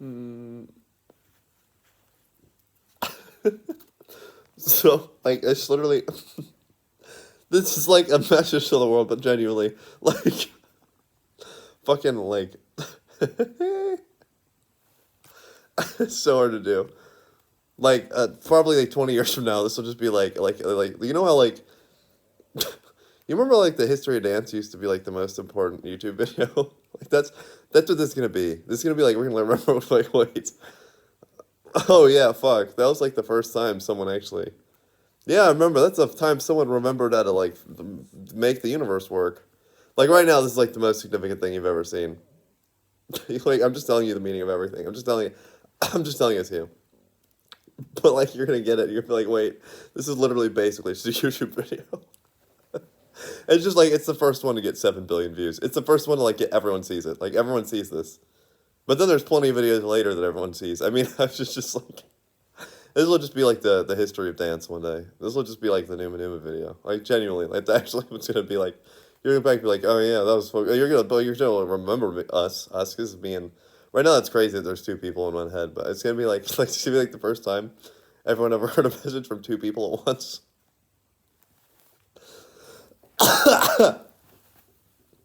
Hmm. So, like, it's literally, this is like a message to the world, but genuinely, like, fucking, like, it's so hard to do. Like, probably like 20 years from now, this will just be like, you know how, like, you remember, like, the history of dance used to be, like, the most important YouTube video? Like, that's what this is gonna be. This is gonna be, like, we're gonna remember, like, wait. Oh, yeah, fuck. That was, like, the first time someone actually. Yeah, I remember. That's the time someone remembered how to, like, make the universe work. Like, right now, this is, like, the most significant thing you've ever seen. Like, I'm just telling you the meaning of everything. I'm just telling you, I'm just telling it to you. But, like, you're gonna get it. You're gonna be like, wait, this is literally basically just a YouTube video. It's just, like, it's the first one to get 7 billion views. It's the first one to, like, get everyone sees it. Like, everyone sees this. But then there's plenty of videos later that everyone sees. I mean, I was just like, this will just be like the history of dance one day. This will just be like the Numa Numa video. Like, genuinely, like, actually, it's gonna be like, you're gonna be like, oh yeah, that was, you're gonna remember us, because being, right now it's crazy that there's two people in one head, but it's gonna be like, it's gonna be like the first time everyone ever heard a message from two people at once.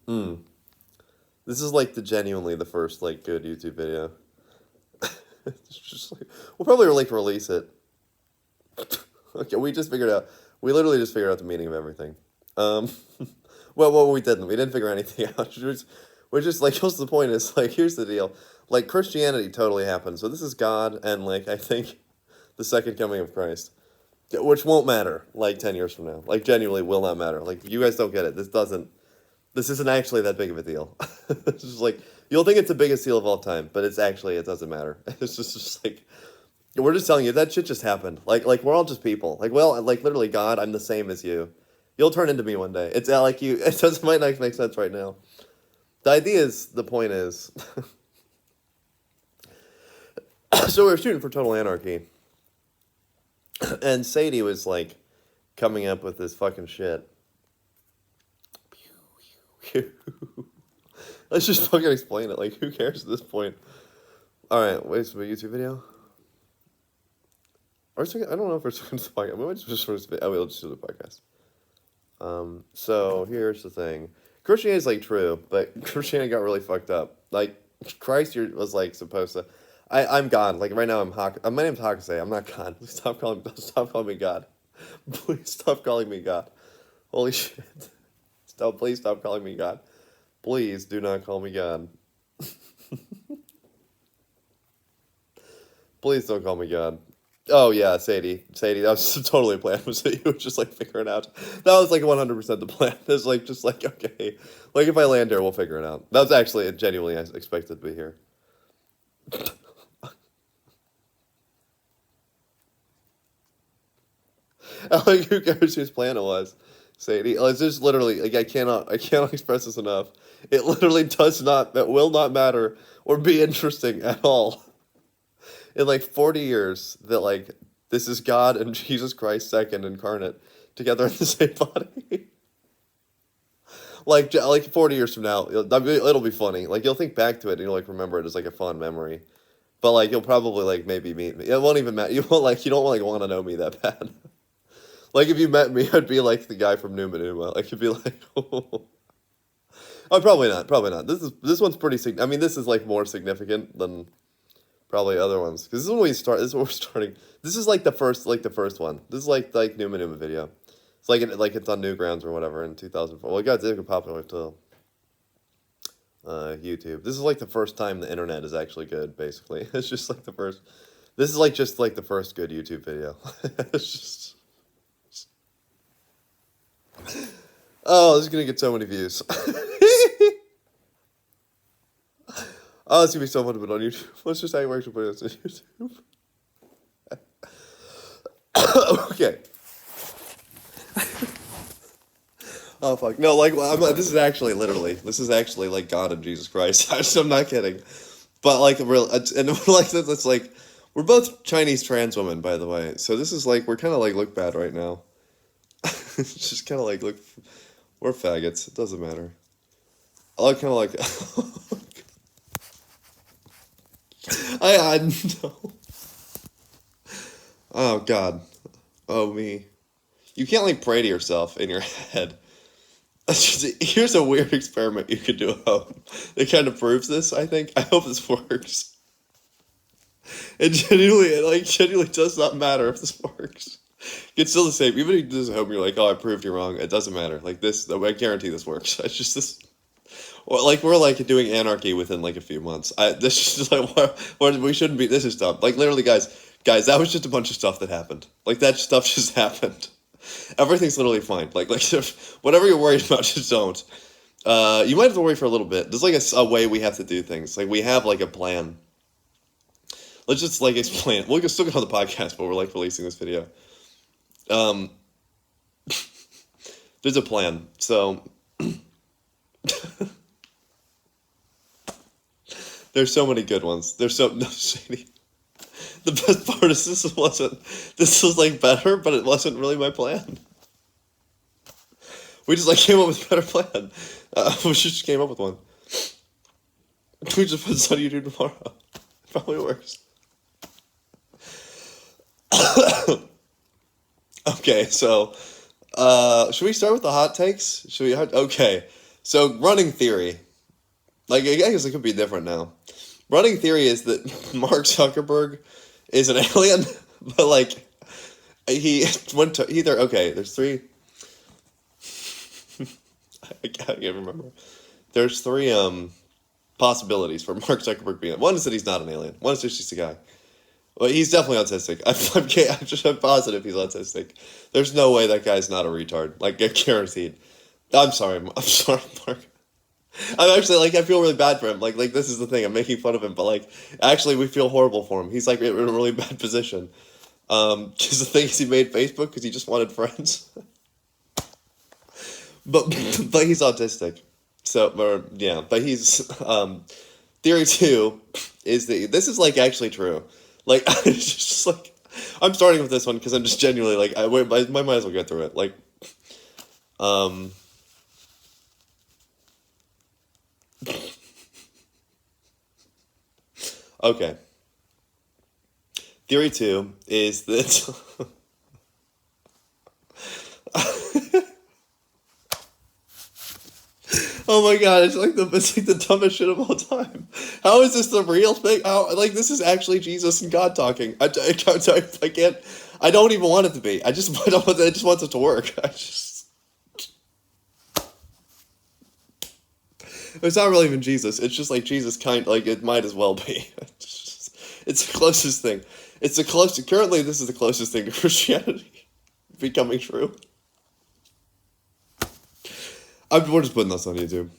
Hmm. This is like genuinely the first like good YouTube video. It's just like, we'll probably like release it. Okay, we just figured out. We literally just figured out the meaning of everything. Um, well, we didn't. We didn't figure anything out. We're just like, what's the point? Is like, here's the deal. Like, Christianity totally happened. So this is God, and like, I think the second coming of Christ, which won't matter like 10 years from now. Like, genuinely will not matter. Like, you guys don't get it. This doesn't. This isn't actually that big of a deal. It's just like, you'll think it's the biggest deal of all time, but it's actually, it doesn't matter. It's just like, we're just telling you that shit just happened. Like we're all just people. Like, well, like literally, God, I'm the same as you. You'll turn into me one day. It's like you. It doesn't might not make sense right now. The idea is, the point is. So we were shooting for Total Anarchy, and Sadie was like coming up with this fucking shit. Let's just fucking explain it. Like, who cares at this point? All right, wait, so a YouTube video. I don't know if we're doing this podcast. Maybe just sort of. Oh, we'll just do the podcast. So here's the thing. Christianity is like true, but Christianity got really fucked up. Like, Christ was like supposed to. I'm God. Like, right now my name's Hakase. I'm not God. Please stop calling me God. Please stop calling me God. Holy shit. Please stop calling me God. Please do not call me God. Please don't call me God. Oh yeah, Sadie, that was totally a plan. Was that you were just like figuring out? That was like 100% the plan. It's like, just like, okay, like, if I land here, we'll figure it out. That was actually genuinely, I expected to be here. Like, who cares whose plan it was? Sadie, it's just literally like, I cannot express this enough. It literally that will not matter or be interesting at all. In like 40 years, that like, this is God and Jesus Christ second incarnate together in the same body. Like 40 years from now, it'll be funny. Like, you'll think back to it and you'll like remember it as like a fond memory. But like, you'll probably like maybe meet me. It won't even matter. You don't like want to know me that bad. Like, if you met me, I'd be like the guy from Numa Numa. Like, you'd be like, oh, probably not. Probably not. This one's pretty. I mean, this is like more significant than probably other ones, because this is when we start. This is when we're starting. This is like the first one. This is like Numa Numa video. It's like it's on Newgrounds or whatever in 2004. Well, it got popular to YouTube. This is like the first time the internet is actually good. Basically, it's just like the first. This is like just like the first good YouTube video. It's just. Oh, this is gonna get so many views. Oh, it's gonna be so fun to put on YouTube. Let's just actually put this on YouTube. Okay. Oh fuck no! Like, this is actually like God and Jesus Christ. I'm not kidding, but like and like it's like, we're both Chinese trans women, by the way. So this is like, we're kind of like look bad right now. It's just kind of like, look, we're faggots. It doesn't matter. I like kind of like. I know. Oh God. Oh me. You can't like pray to yourself in your head. Here's a weird experiment you could do at home. It kind of proves this, I think. I hope this works. It genuinely does not matter if this works. It's still the same. Even if you do this at home, you're like, oh, I proved you wrong. It doesn't matter. Like this, I guarantee this works. It's just this. Well, like we're like doing anarchy within like a few months. This is just like what we shouldn't be. This is dumb. Like literally, guys, that was just a bunch of stuff that happened. Like that stuff just happened. Everything's literally fine. Like whatever you're worried about, just don't. You might have to worry for a little bit. There's like a way we have to do things. Like we have like a plan. Let's just like explain it. We'll still go on the podcast, but we're like releasing this video. There's a plan. So there's so many good ones. There's so no shady. The best part is this was like better, but it wasn't really my plan. We just like came up with a better plan. We just came up with one. We just put this on YouTube tomorrow. It probably works. Okay, so should we start with the hot takes? Okay, so running theory. Like I guess it could be different now. Running theory is that Mark Zuckerberg is an alien, but like he went to either. Okay, there's three. I can't remember. There's three possibilities for Mark Zuckerberg being. One is that he's not an alien. One is that he's just a guy. Well, he's definitely autistic. I'm positive he's autistic. There's no way that guy's not a retard. Like, guaranteed. I'm sorry, Mark. I'm actually, like, I feel really bad for him. Like, this is the thing. I'm making fun of him, but, like, actually, we feel horrible for him. He's, like, in a really bad position. Because the thing is, he made Facebook because he just wanted friends. but he's autistic. But he's, theory 2 is that this is, like, actually true. Like, it's just like, I'm starting with this one because I'm just genuinely, like, I might as well get through it. Like, okay. Theory 2 is that, oh my God, it's like the dumbest shit of all time. How is this the real thing? How, like, this is actually Jesus and God talking. I can't, I don't even want it to be. I just want it to work. It's not really even Jesus. It's just like Jesus like it might as well be. It's the closest thing. Currently this is the closest thing to Christianity becoming true. We're just putting this on YouTube.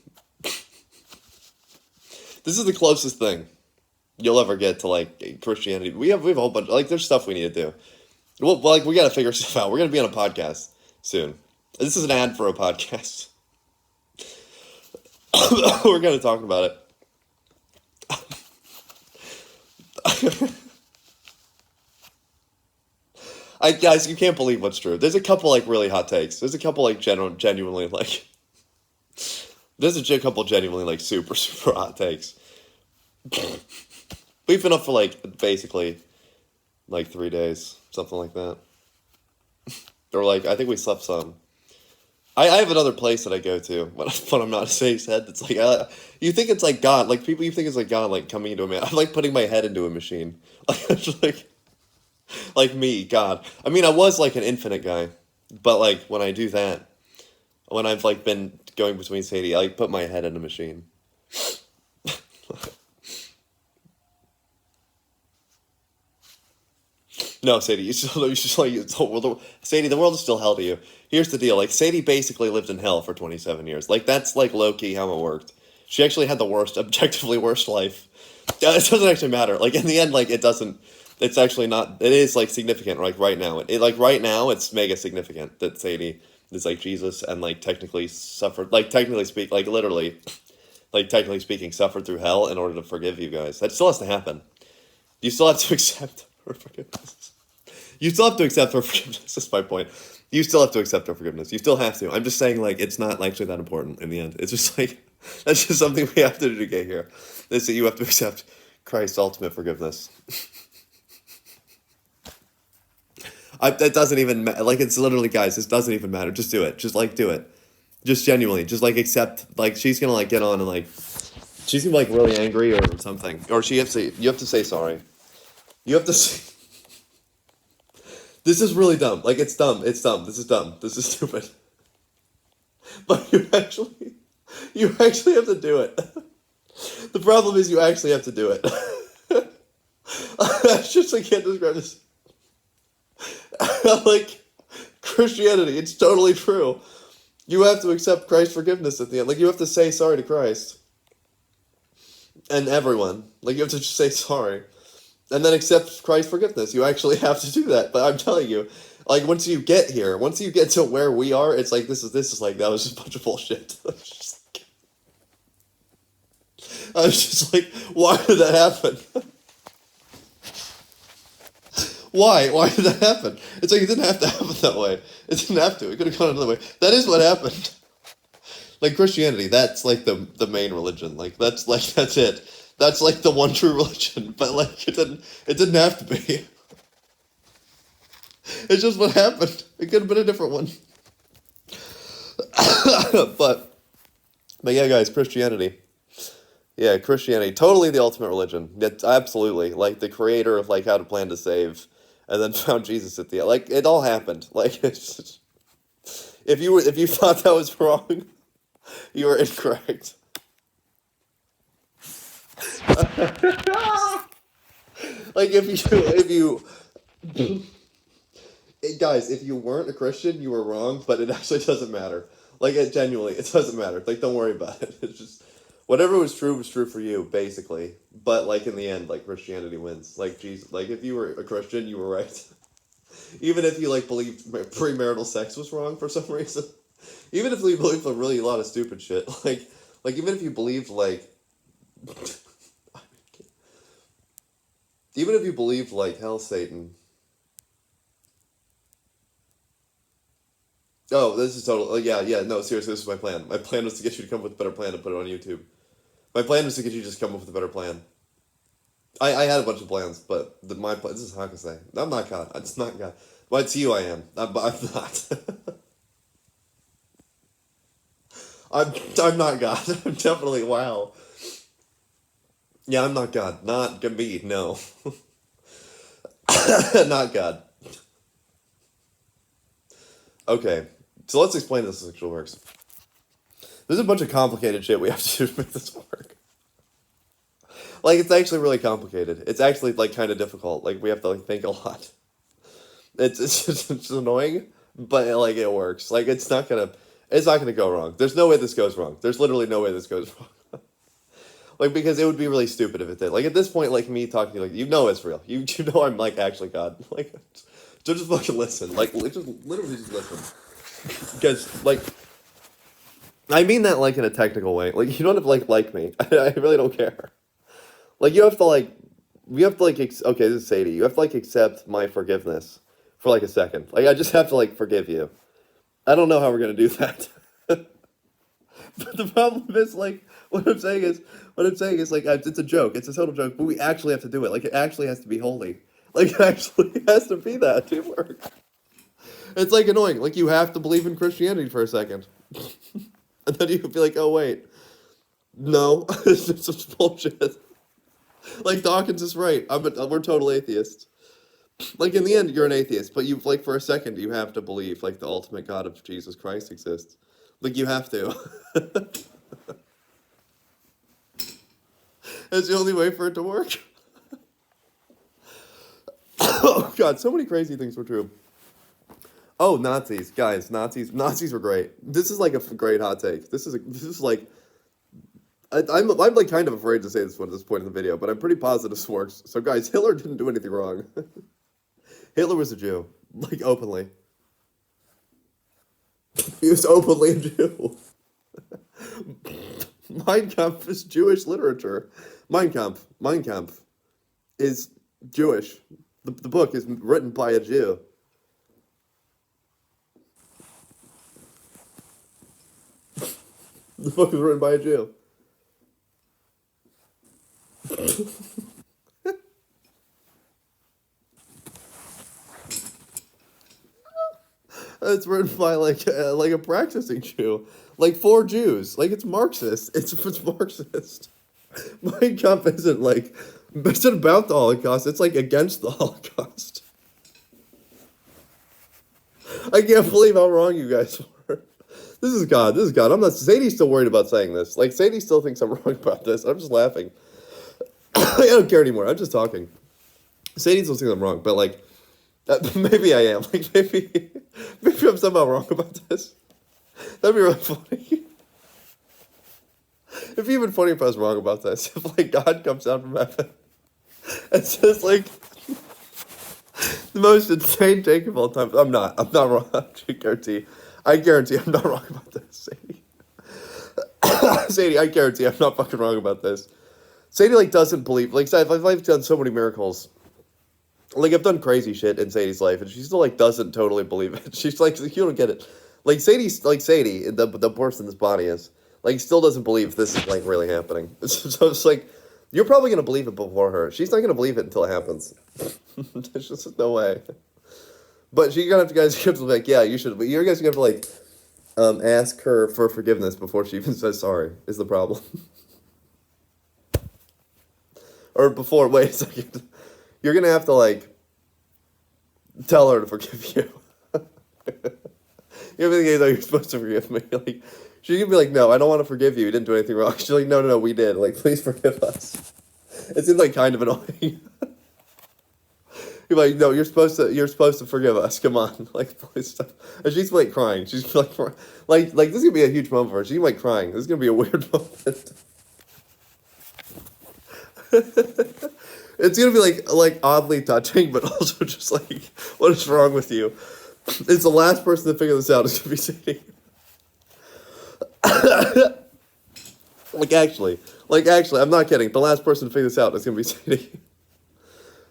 This is the closest thing you'll ever get to, like, Christianity. We have a whole bunch, like, there's stuff we need to do. Well, like, we gotta figure stuff out. We're gonna be on a podcast soon. This is an ad for a podcast. We're gonna talk about it. Guys, you can't believe what's true. There's a couple, like, really hot takes. There's a couple, like, genuinely, like... There's a couple genuinely, like, super, super hot takes. We've been up for, like, basically, like, 3 days. Something like that. Or, like, I think we slept some. I have another place that I go to when I'm not saying head. It's like, you think it's like God. Like, people, you think it's like God, like, coming into a man. I'm, like, putting my head into a machine. Like me, God. I mean, I was, like, an infinite guy. But, like, when I do that, when I've, like, been going between Sadie, I, like, put my head in a machine. No, Sadie, Sadie, the world is still hell to you. Here's the deal, like, Sadie basically lived in hell for 27 years. Like, that's, like, low-key how it worked. She actually had the objectively worst life. It doesn't actually matter. Like, in the end, like, it's actually not, it is, like, significant, like, right now. Right now, it's mega significant that Sadie is, like, Jesus and, like, technically technically speaking, suffered through hell in order to forgive you guys. That still has to happen. You still have to accept her forgiveness. You still have to accept her forgiveness. That's my point. You still have to accept her forgiveness. You still have to. I'm just saying, like, it's not actually that important in the end. It's just like, that's just something we have to do to get here. Is that you have to accept Christ's ultimate forgiveness. That doesn't even like it's literally, guys. This doesn't even matter. Just do it. Just like do it. Just genuinely. Just like accept. Like she's gonna like get on and like she's gonna be like really angry or something. Or she has to. You have to say sorry. You have to. Say, this is really dumb. Like it's dumb. It's dumb. This is dumb. This is stupid. But you actually have to do it. The problem is you actually have to do it. I just I can't describe this. Like Christianity, it's totally true. You have to accept Christ's forgiveness at the end. Like you have to say sorry to Christ and everyone. Like you have to just say sorry, and then accept Christ's forgiveness. You actually have to do that. But I'm telling you, like once you get here, once you get to where we are, it's like this is like that was just a bunch of bullshit. I was just like, why did that happen? Why? Why did that happen? It's like it didn't have to happen that way. It didn't have to. It could have gone another way. That is what happened. Like Christianity, that's like the main religion. Like that's it. That's like the one true religion. But like it didn't have to be. It's just what happened. It could have been a different one. but yeah, guys, Christianity. Yeah, Christianity, totally the ultimate religion. It's absolutely like the creator of like how to plan to save, and then found Jesus at the end. Like it all happened. Like it's just, if you thought that was wrong, you were incorrect. Like if you guys, if you weren't a Christian, you were wrong. But it actually doesn't matter. Like it genuinely, it doesn't matter. Like don't worry about it. It's just. Whatever was true for you, basically. But like in the end, like Christianity wins. Like Jesus, like if you were a Christian, you were right. Even if you like believed premarital sex was wrong for some reason. Even if you believed really a lot of stupid shit, like even if you believed like, even if you believed like hell, Satan. Oh, this is total. Yeah. No, seriously, this is my plan. My plan was to get you to come up with a better plan and put it on YouTube. My plan was to get you to just come up with a better plan. I had a bunch of plans, but my plan. This is Hakase. I'm not God. It's not God. Well, to you, I am. I'm not. I'm not God. I'm definitely wow. Yeah, I'm not God. Not me. No. Not God. Okay, so let's explain this actually works. There's a bunch of complicated shit we have to do to make this work. Like, it's actually really complicated. It's actually, like, kind of difficult. Like, we have to, like, think a lot. It's annoying, but, like, it works. Like, it's not gonna go wrong. There's no way this goes wrong. There's literally no way this goes wrong. Like, because it would be really stupid if it did. Like, at this point, like, me talking to you, like, you know it's real. You know I'm, like, actually God. Like, so just fucking listen. Like, just literally just listen. Because, like, I mean that, like, in a technical way. Like, you don't have to, like me. I really don't care. Like, you have to, like, okay, this is Sadie. You have to, like, accept my forgiveness for, like, a second. Like, I just have to, like, forgive you. I don't know how we're gonna do that. But the problem is, like, what I'm saying is, like, it's a joke. It's a total joke, but we actually have to do it. Like, it actually has to be holy. Like, it actually has to be that to work. It's, like, annoying. Like, you have to believe in Christianity for a second. And then you can be like, oh, wait. No, it's just bullshit. Like, Dawkins is right. We're total atheists. Like, in the end, you're an atheist, but you, like, for a second, you have to believe, like, the ultimate God of Jesus Christ exists. Like, you have to. That's the only way for it to work. Oh, God, so many crazy things were true. Oh, Nazis. Guys, Nazis were great. This is, like, a great hot take. This is like... I'm like kind of afraid to say this one at this point in the video, but I'm pretty positive this works. So guys, Hitler didn't do anything wrong. Hitler was a Jew, like openly. He was openly a Jew. Mein Kampf is Jewish literature. Mein Kampf is Jewish. The book is written by a Jew. The book is written by a Jew. It's written by like a practicing Jew, like for Jews. Like it's Marxist. It's Marxist. Mein Kampf isn't about the Holocaust. It's like against the Holocaust. I can't believe how wrong you guys were. This is God. This is God. I'm not. Sadie's still worried about saying this. Like Sadie still thinks I'm wrong about this. I'm just laughing. I don't care anymore. I'm just talking. Sadie still thinks I'm wrong, but like, maybe I am. Like maybe I'm somehow wrong about this. That'd be really funny. It'd be even funnier if I was wrong about this. If like God comes down from heaven and says like the most insane take of all time. I'm not wrong. I guarantee I'm not wrong about this, Sadie. Sadie, I guarantee I'm not fucking wrong about this. Sadie like doesn't believe, like I've done so many miracles. Like I've done crazy shit in Sadie's life and she still like doesn't totally believe it. She's like, you don't get it. Like Sadie, the person this body is, like still doesn't believe this is like really happening. So it's like, you're probably gonna believe it before her. She's not gonna believe it until it happens. There's just no way. But you're gonna have to guys be like, yeah, you should. But you guys are gonna have to like, ask her for forgiveness before she even says sorry. Is the problem? Or before? Wait a second. You're gonna have to like tell her to forgive you. You ever think you're supposed to forgive me? Like she's gonna be like, no, I don't want to forgive you. You didn't do anything wrong. She's like, no, we did. Like, please forgive us. It seems like kind of annoying. You're like, no, you're supposed to forgive us. Come on, like, please stop. And she's like crying. She's like this is gonna be a huge moment for her. She's like crying. This is gonna be a weird moment. It's gonna be like oddly touching, but also just like, what is wrong with you? It's the last person to figure this out is gonna be Sadie. Like actually, I'm not kidding. The last person to figure this out is gonna be Sadie.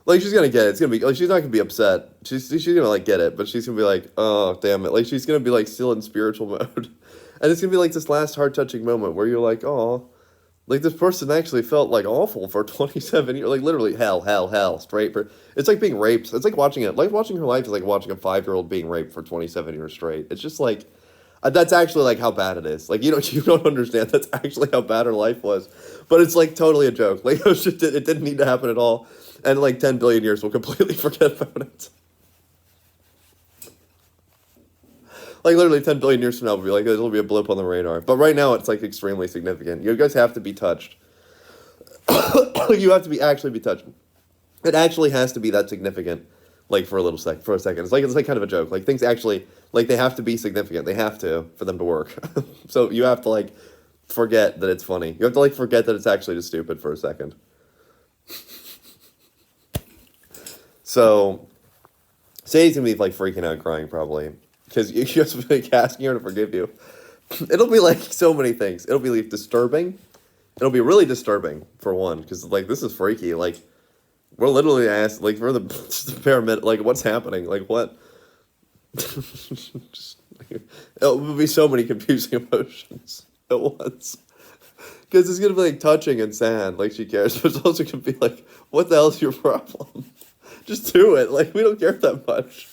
Like she's gonna get it. It's gonna be like she's not gonna be upset. She's gonna like get it, but she's gonna be like, oh damn it. Like she's gonna be like still in spiritual mode, and it's gonna be like this last heart touching moment where you're like, oh, like this person actually felt like awful for 27 years, like literally hell, straight for. It's like being raped. It's like watching it. Like watching her life is like watching a 5-year-old being raped for 27 years straight. It's just like. That's actually like how bad it is. Like you don't understand. That's actually how bad her life was, but it's like totally a joke. Like it didn't need to happen at all, and like 10 billion years we'll completely forget about it. Like literally 10 billion years from now, we'll be like it'll be a blip on the radar. But right now it's like extremely significant. You guys have to be touched. You have to actually be touched. It actually has to be that significant. Like for a second. It's like kind of a joke. Like things actually, like they have to be significant. They have to for them to work. So you have to like forget that it's funny. You have to like forget that it's actually just stupid for a second. So Sadie's gonna be like freaking out, crying probably because you just be like asking her to forgive you. It'll be like so many things. It'll be like disturbing. It'll be really disturbing for one because like this is freaky. Like. We're literally asked, like, for the paramedic, like, what's happening? Like, what? Just, like, it will be so many confusing emotions at once. Because it's going to be, like, touching and sad, like, she cares. But it's also going to be, like, what the hell is your problem? Just do it. Like, we don't care that much.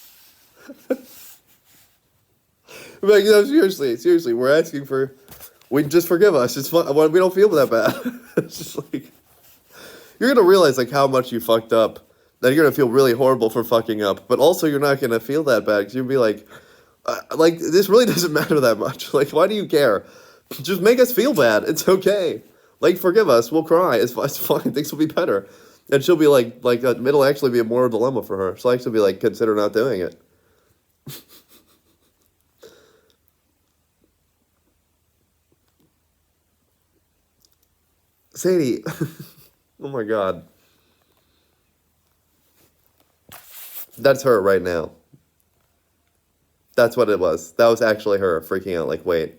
Like, seriously, we're asking for, just forgive us. It's fun. We don't feel that bad. It's just, like... You're going to realize, like, how much you fucked up. That you're going to feel really horrible for fucking up. But also, you're not going to feel that bad. Because you'll be like, this really doesn't matter that much. Like, why do you care? Just make us feel bad. It's okay. Like, forgive us. We'll cry. It's fine. Things will be better. And she'll be like it'll actually be a moral dilemma for her. She'll actually be like, consider not doing it. Sadie... Oh my God. That's her right now. That's what it was. That was actually her freaking out like, wait.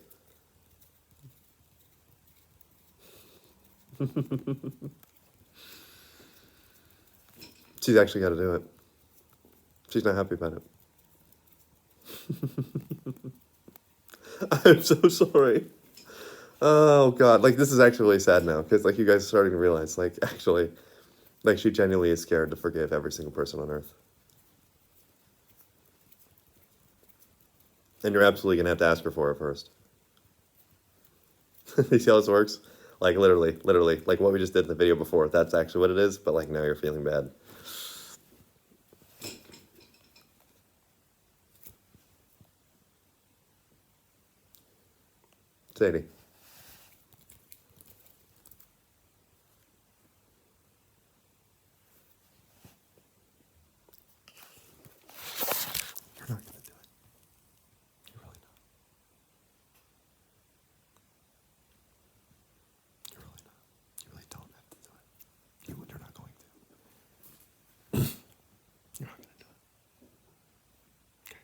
She's actually got to do it. She's not happy about it. I'm so sorry. Oh God, like this is actually really sad now because like you guys are starting to realize like actually, like she genuinely is scared to forgive every single person on earth. And you're absolutely gonna have to ask her for it first. You see how this works? Like literally, like what we just did in the video before. That's actually what it is, but like now you're feeling bad. Sadie. You're not gonna do it. You're really not. You're really not. You really don't have to do it. You're not going to. You're not gonna do it. Okay.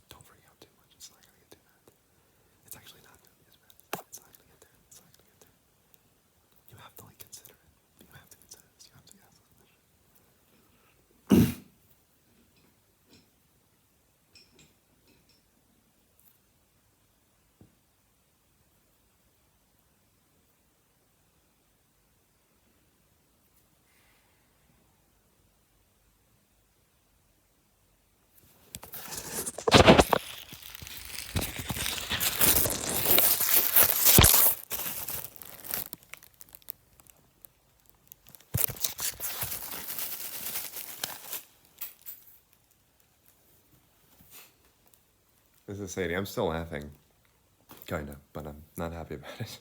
Don't freak out too much. It's not gonna get too bad. It's actually not gonna get as bad. It's not gonna get there. It's not gonna get there. You have to like consider it. You have to consider this. You have to ask this question. This is Sadie. I'm still laughing. Kind of, but I'm not happy about it.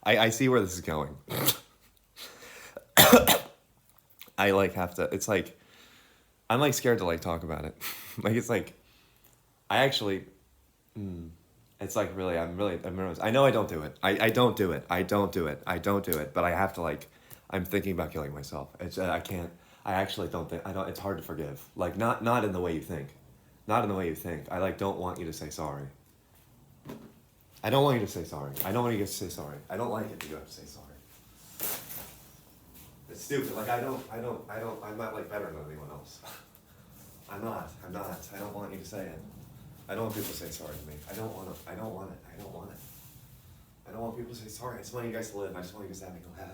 I see where this is going. I like have to, it's like, I'm like scared to like talk about it. Like it's like, I actually, it's like really, I'm nervous. I know I don't do it. I don't do it. I don't do it. I don't do it. But I have to like, I'm thinking about killing myself. It's, I can't, I actually don't think, I don't, it's hard to forgive. Like not in the way you think. Not in the way you think. I like don't want you to say sorry. I don't want you to say sorry. I don't want you to say sorry. I don't like it that you have to say sorry. It's stupid. Like I'm not like better than anyone else. I'm not. I don't want you to say it. I don't want people to say sorry to me. I don't want it. I don't want people to say sorry. I just want you guys to live. I just want you guys to have me go, ah.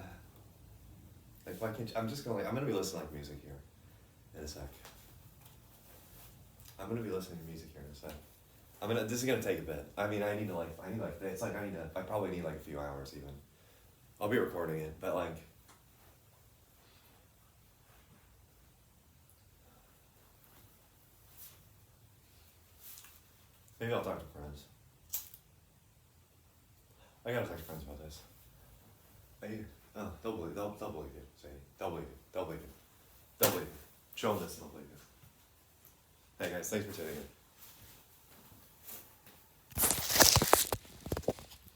Like why can't you, I'm gonna be listening to like music here in a sec. I'm gonna be listening to music here in a sec. This is gonna take a bit. I mean, I probably need like a few hours even. I'll be recording it, but like, maybe I'll talk to friends. I gotta talk to friends about this. They'll believe you, Sadie. They'll believe you. Show them this, they'll believe you. Hey guys, thanks for tuning in.